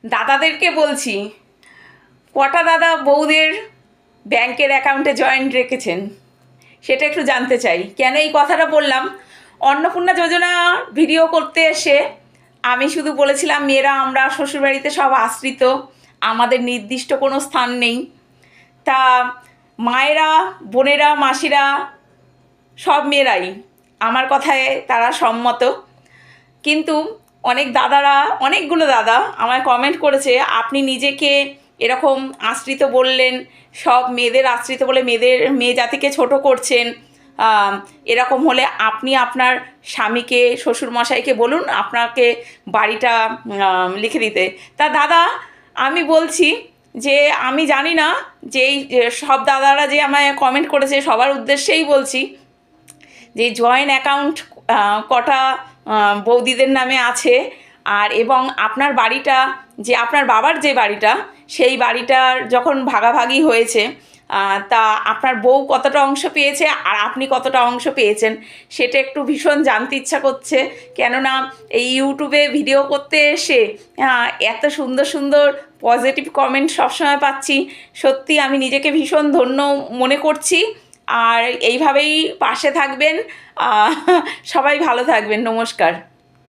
দাদাদেরকে বলছি, কটা দাদা বউদের ব্যাংকের অ্যাকাউন্টে জয়েন্ট রেখেছেন সেটা একটু জানতে চাই। কেন এই কথাটা বললাম, অন্নপূর্ণা যোজনা ভিডিও করতে এসে আমি শুধু বলেছিলাম মেয়েরা আমরা শ্বশুরবাড়িতে সব আশ্রিত, আমাদের নির্দিষ্ট কোনো স্থান নেই। তা মায়েরা, বোনেরা, মাসিরা, সব মেয়েরাই আমার কথায় তারা সম্মত। কিন্তু অনেক দাদারা, অনেকগুলো দাদা আমায় কমেন্ট করেছে, আপনি নিজেকে এরকম আশ্রিত বললেন, সব মেয়েদের আশ্রিত বলে মেয়ে জাতিকে ছোট করছেন। এরকম হলে আপনি আপনার স্বামীকে, শ্বশুরমশাইকে বলুন আপনাকে বাড়িটা লিখে দিতে। তা দাদা, আমি বলছি যে আমি জানি না যে এই সব দাদারা যে আমায় কমেন্ট করেছে সবার উদ্দেশ্যেই বলছি যে জয়েন্ট অ্যাকাউন্ট কটা বৌদিদের নামে আছে, আর এবং আপনার বাড়িটা, যে আপনার বাবার যে বাড়িটা, সেই বাড়িটার যখন ভাগাভাগি হয়েছে তা আপনার বউ কতটা অংশ পেয়েছে আর আপনি কতটা অংশ পেয়েছেন সেটা একটু ভীষণ জানতে ইচ্ছা করছে। কেননা এই ইউটিউবে ভিডিও করতে এসে এত সুন্দর সুন্দর পজিটিভ কমেন্ট সবসময় পাচ্ছি, সত্যি আমি নিজেকে ভীষণ ধন্য মনে করছি। আর এইভাবেই পাশে থাকবেন, সবাই ভালো থাকবেন। নমস্কার।